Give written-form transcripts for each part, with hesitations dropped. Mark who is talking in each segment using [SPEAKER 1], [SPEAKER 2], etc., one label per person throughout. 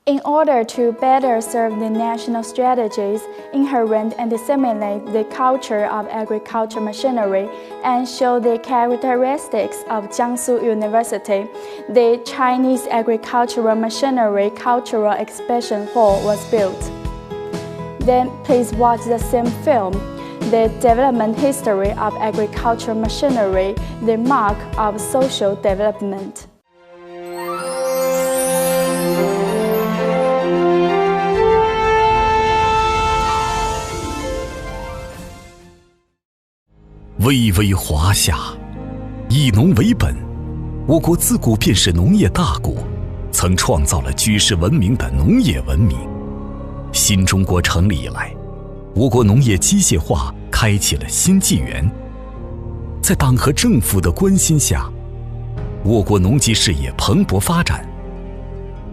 [SPEAKER 1] In order to better serve the national strategies, inherent and disseminate the culture of agriculture machinery, and show the characteristics of Jiangsu University, the Chinese Agricultural Machinery Cultural Exhibition Hall was built. Then please watch the same film, The Development History of Agricultural Machinery, the Mark of Social Development.
[SPEAKER 2] 巍巍华夏，以农为本。我国自古便是农业大国，曾创造了举世闻名的农业文明。新中国成立以来，我国农业机械化开启了新纪元。在党和政府的关心下，我国农机事业蓬勃发展，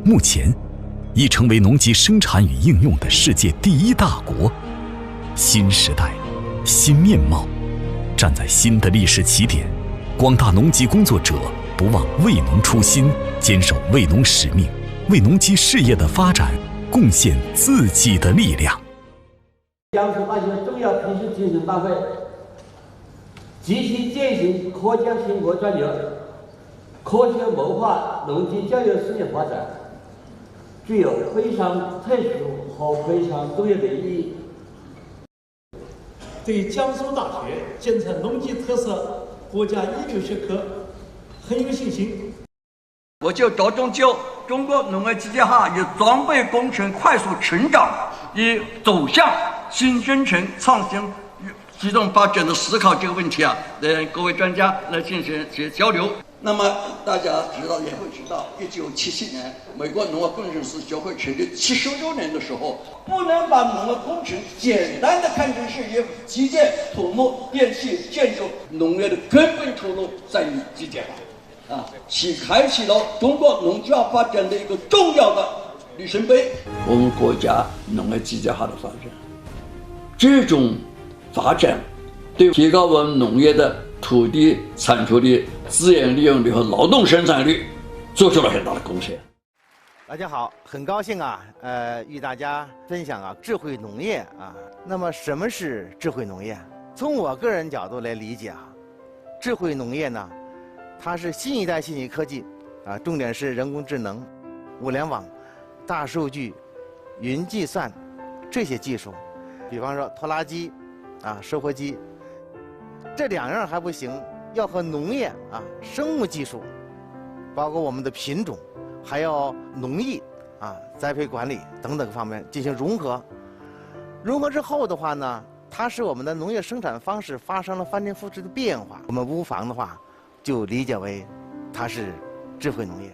[SPEAKER 2] 目前已成为农机生产与应用的世界第一大国。新时代，新面貌。 站在新的历史起点，广大农机工作者不忘为农初心，坚守为农使命，为农机事业的发展贡献自己的力量。
[SPEAKER 3] 江苏大学重要培训精神大会，积极践行科教兴国专业、科学谋划农机教育事业发展，具有非常特殊和非常重要的意义。
[SPEAKER 4] 对江苏大学建成农机特色国家一流学科很有信心。
[SPEAKER 5] 我就着重就中国农业机械化与装备工程快速成长与走向新征程创新集中发展的思考这个问题啊，各位专家来进行交流。那么大家知道也会知道，1977年美国农业工程师学会成立76年的时候，不能把农业工程简单的看成是以基建、土木、电气、建筑，农业的根本出路在于机械化，开启了中国农机化发展的一个重要的里程碑。我们国家农业机械化的发展，这种发展对提高我们农业的土地产出的资源利用率和劳动生产率做出了很大的贡献。
[SPEAKER 6] 大家好，很高兴与大家分享智慧农业那么什么是智慧农业？从我个人角度来理解智慧农业呢，它是新一代信息科技重点是人工智能、物联网、大数据、云计算这些技术，比方说拖拉机收获机。 这两样还不行，要和农业生物技术，包括我们的品种，还有农艺栽培管理等等方面进行融合。融合之后的话呢，它使我们的农业生产方式发生了翻天覆地的变化。我们无妨的话，就理解为它是智慧农业。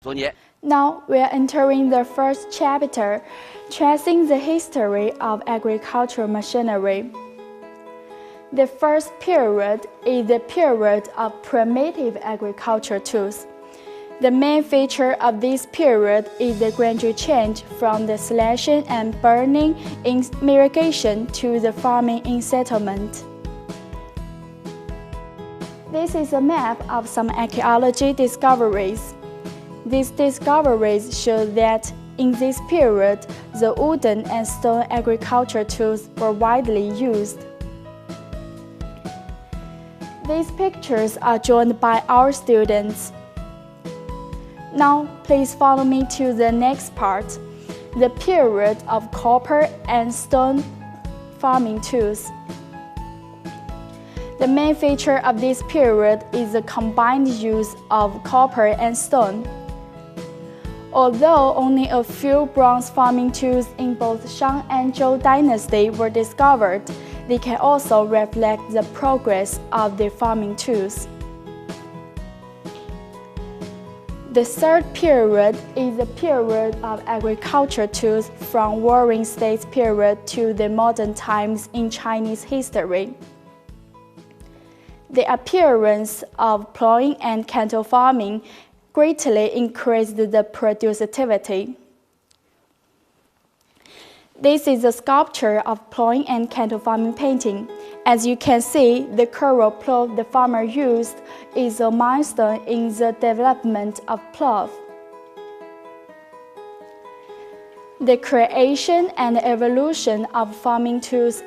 [SPEAKER 5] 作业。
[SPEAKER 1] Now we are entering the first chapter, tracing the history of agricultural machinery. The first period is the period of primitive agriculture tools. The main feature of this period is the gradual change from the slashing and burning in irrigation to the farming in settlement. This is a map of some archaeology discoveries. These discoveries show that in this period, the wooden and stone agriculture tools were widely used. These pictures are drawn by our students. Now, please follow me to the next part, the period of copper and stone farming tools. The main feature of this period is the combined use of copper and stone. Although only a few bronze farming tools in both Shang and Zhou dynasty were discovered, they can also reflect the progress of the farming tools. The third period is the period of agriculture tools from Warring States period to the modern times in Chinese history. The appearance of plowing and cattle farming greatly increased the productivity. This is a sculpture of plowing and cattle farming painting. As you can see, the curved plow the farmer used is a milestone in the development of plow. The creation and evolution of farming tools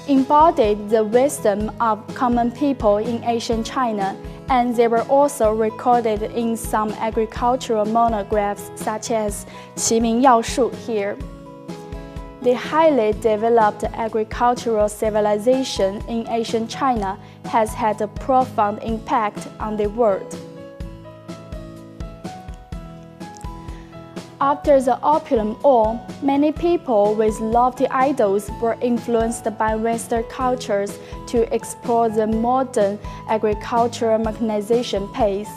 [SPEAKER 1] embodied the wisdom of common people in ancient China, and they were also recorded in some agricultural monographs such as 齐民要术 here. The highly developed agricultural civilization in ancient China has had a profound impact on the world. After the Opium War, many people with lofty ideals were influenced by Western cultures to explore the modern agricultural mechanization pace.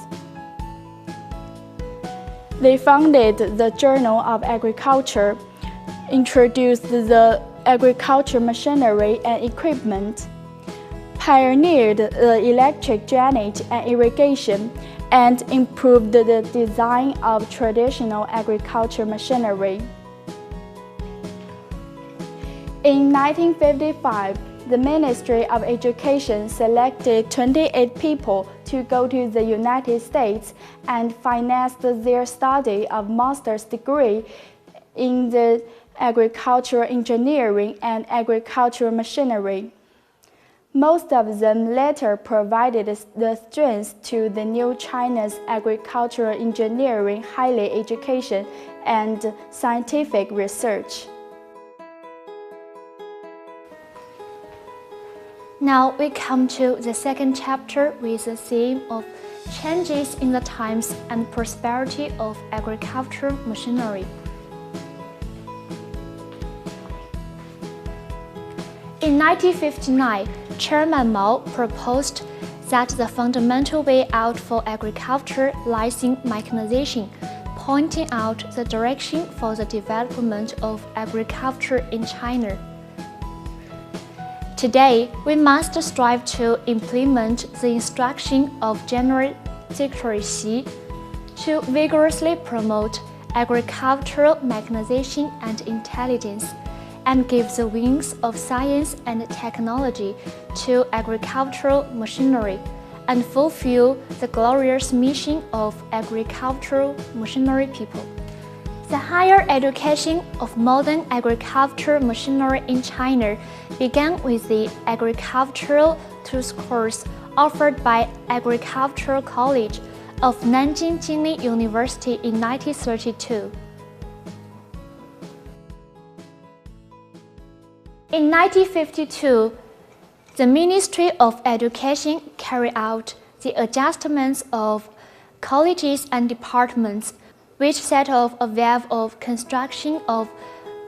[SPEAKER 1] They founded the Journal of Agriculture, introduced the agricultural machinery and equipment, pioneered the electric drainage and irrigation, and improved the design of traditional agriculture machinery. In 1955, the Ministry of Education selected 28 people to go to the United States and financed their study of master's degree in the agricultural engineering and agricultural machinery. Most of them later provided the strength to the new China's agricultural engineering, higher education, and scientific research.
[SPEAKER 7] Now we come to the second chapter with the theme of changes in the times and prosperity of agricultural machinery. In 1959, Chairman Mao proposed that the fundamental way out for agriculture lies in mechanization, pointing out the direction for the development of agriculture in China. Today, we must strive to implement the instruction of General Secretary Xi to vigorously promote agricultural mechanization and intelligence, and give the wings of science and technology to agricultural machinery, and fulfill the glorious mission of agricultural machinery people. The higher education of modern agricultural machinery in China began with the agricultural tools course offered by Agricultural College of Nanjing Jingli University in 1932. In 1952, the Ministry of Education carried out the adjustments of colleges and departments, which set off a wave of construction of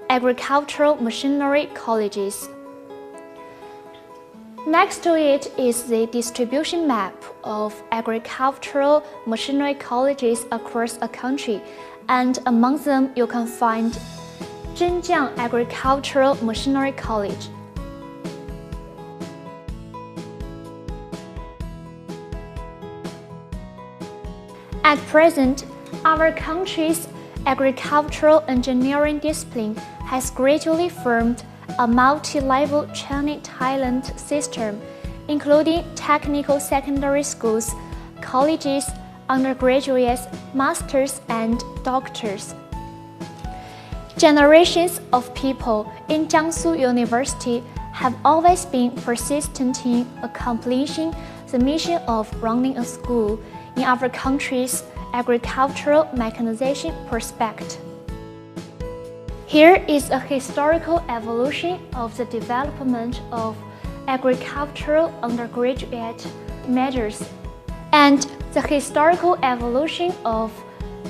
[SPEAKER 7] agricultural machinery colleges. Next to it is the distribution map of agricultural machinery colleges across a country, and among them you can find Zhenjiang Agricultural Machinery College. At present, our country's agricultural engineering discipline has gradually formed a multi-level training talent system, including technical secondary schools, colleges, undergraduates, masters, and doctors. Generations of people in Jiangsu University have always been persistent in accomplishing the mission of running a school in our country's agricultural mechanization prospect. Here is a historical evolution of the development of agricultural undergraduate measures and the historical evolution of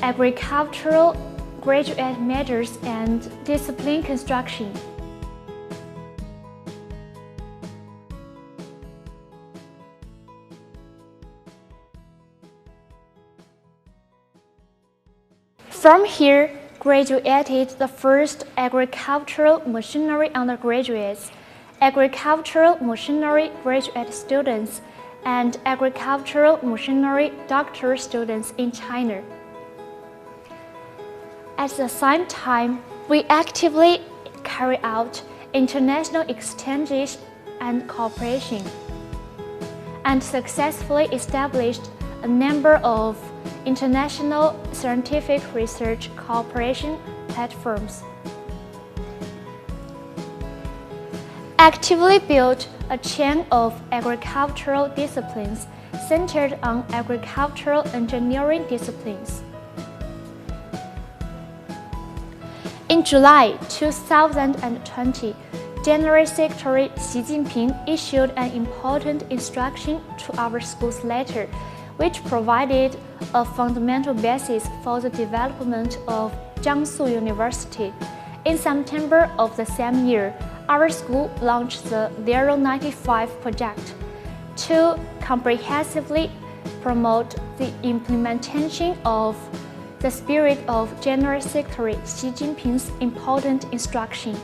[SPEAKER 7] agricultural graduate measures and discipline construction. From here, graduated the first agricultural machinery undergraduates, agricultural machinery graduate students, and agricultural machinery doctoral students in China. At the same time, we actively carry out international exchanges and cooperation, and successfully established a number of international scientific research cooperation platforms. Actively build a chain of agricultural disciplines centered on agricultural engineering disciplines. In July 2020, General Secretary Xi Jinping issued an important instruction to our schools letter, which provided a fundamental basis for the development of Jiangsu University. In September of the same year, our school launched the 095 project to comprehensively promote the implementation of the spirit of General Secretary Xi Jinping's important instruction.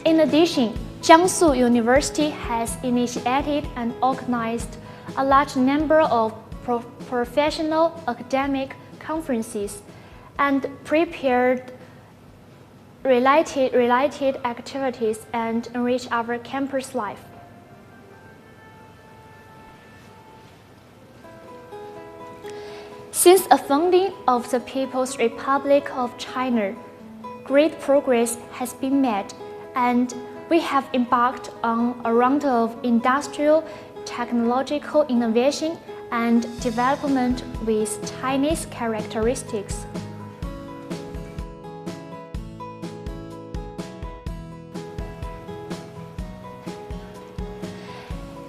[SPEAKER 7] In addition, Jiangsu University has initiated and organized a large number of professional academic conferences and prepared related activities and enrich our campus life. Since the founding of the People's Republic of China, great progress has been made, and we have embarked on a round of industrial technological innovation and development with Chinese characteristics.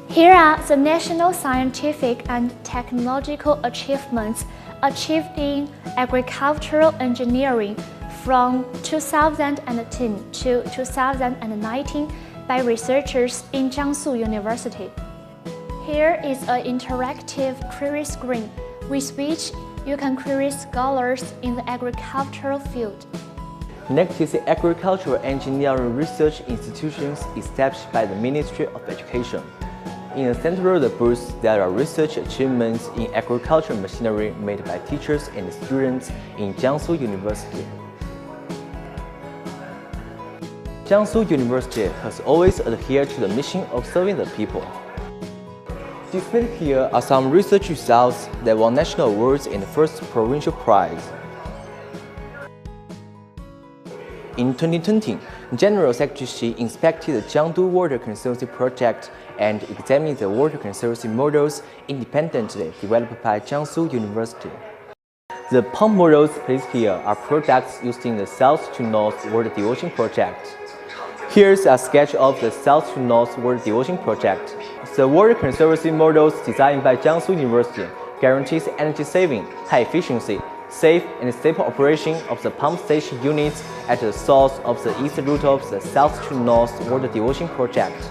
[SPEAKER 7] Here are the national scientific and technological achievements achieved in agricultural engineering from 2010 to 2019 by researchers in Jiangsu University. Here is an interactive query screen with which you can query scholars in the agricultural field.
[SPEAKER 8] Next is the agricultural engineering research institutions established by the Ministry of Education. In the center of the booth, there are research achievements in agricultural machinery made by teachers and students in Jiangsu University. Jiangsu University has always adhered to the mission of serving the people. Displayed here are some research results that won national awards and the first provincial prize. In 2020, General Secretary Xi inspected the Jiangsu Water Conservancy project and examined the water conservancy models independently developed by Jiangsu University. The pump models placed here are products used in the South to North Water Diversion project. Here's a sketch of the South to North Water Diversion project. The water conservancy models designed by Jiangsu University guarantees energy saving, high efficiency, safe and stable operation of the pump station units at the source of the east route of the South to North Water Diversion project.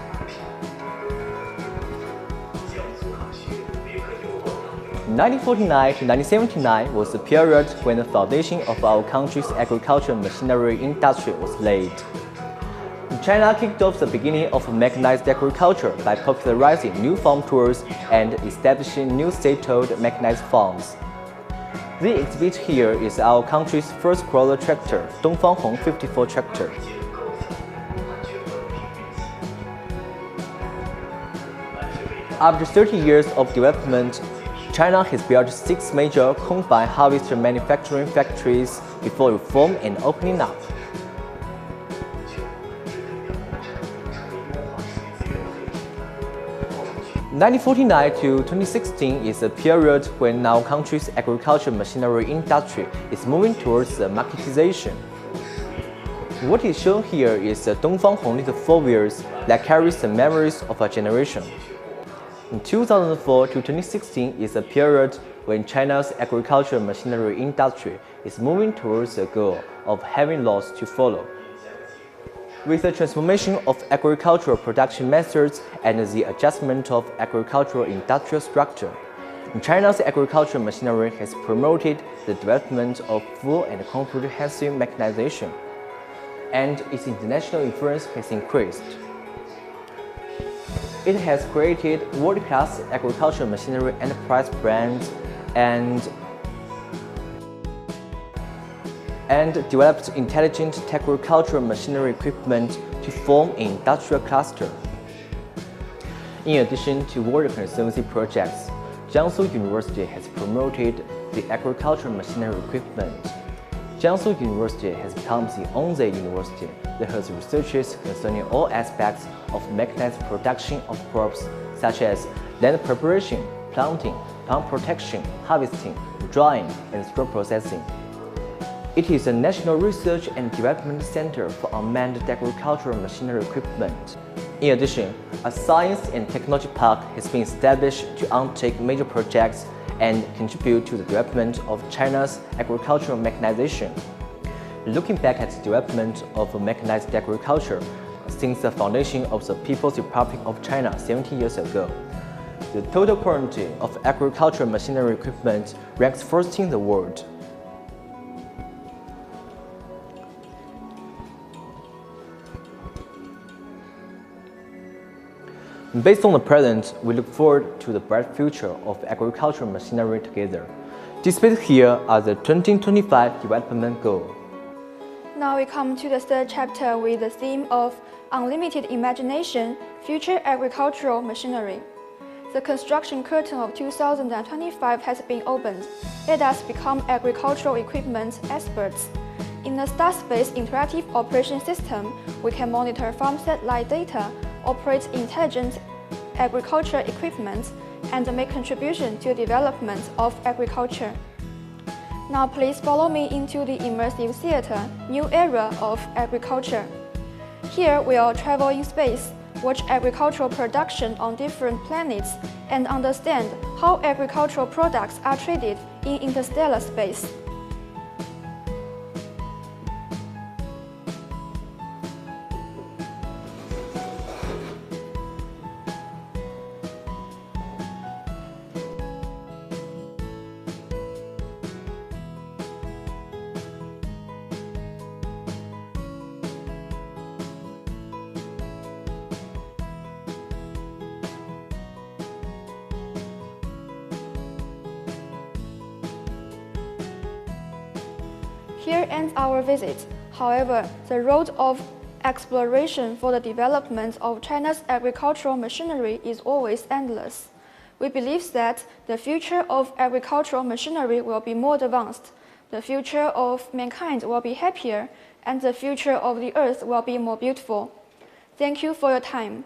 [SPEAKER 8] In 1949 to 1979 was the period when the foundation of our country's agricultural machinery industry was laid. China kicked off the beginning of mechanized agriculture by popularizing new farm tools and establishing new state-owned mechanized farms. The exhibit here is our country's first crawler tractor, Dongfang Hong 54 tractor. After 30 years of development, China has built 6 major combine harvester manufacturing factories before reform and opening up. In 1949 to 2016 is a period when our country's agricultural machinery industry is moving towards the marketization. What is shown here is the Dongfang Hong little 4 wheels that carries the memories of a generation. In 2004 to 2016 is a period when China's agricultural machinery industry is moving towards the goal of having laws to follow. With the transformation of agricultural production methods and the adjustment of agricultural industrial structure, China's agricultural machinery has promoted the development of full and comprehensive mechanization, and its international influence has increased. It has created world-class agricultural machinery enterprise brands and developed intelligent agricultural machinery equipment to form an industrial cluster. In addition to water conservancy projects, Jiangsu University has promoted the agricultural machinery equipment. Jiangsu University has become the only university that has researches concerning all aspects of mechanized production of crops such as land preparation, planting, plant protection, harvesting, drying, and straw processing. It is a national research and development center for unmanned agricultural machinery equipment. In addition, a science and technology park has been established to undertake major projects and contribute to the development of China's agricultural mechanization. Looking back at the development of mechanized agriculture since the foundation of the People's Republic of China 70 years ago, the total quantity of agricultural machinery equipment ranks first in the world. Based on the present, we look forward to the bright future of agricultural machinery together. Displayed here are the 2025 development goals.
[SPEAKER 1] Now we come to the third chapter with the theme of Unlimited Imagination, Future Agricultural Machinery. The construction curtain of 2025 has been opened. Let us become agricultural equipment experts. In the Start-Space Interactive Operation System, we can monitor farm satellite data, operate intelligent agriculture equipment, and make contribution to the development of agriculture. Now please follow me into the immersive theater, New Era of Agriculture. Here we'll travel in space, watch agricultural production on different planets, and understand how agricultural products are traded in interstellar space. Here ends our visit. However, the road of exploration for the development of China's agricultural machinery is always endless. We believe that the future of agricultural machinery will be more advanced, the future of mankind will be happier, and the future of the earth will be more beautiful. Thank you for your time.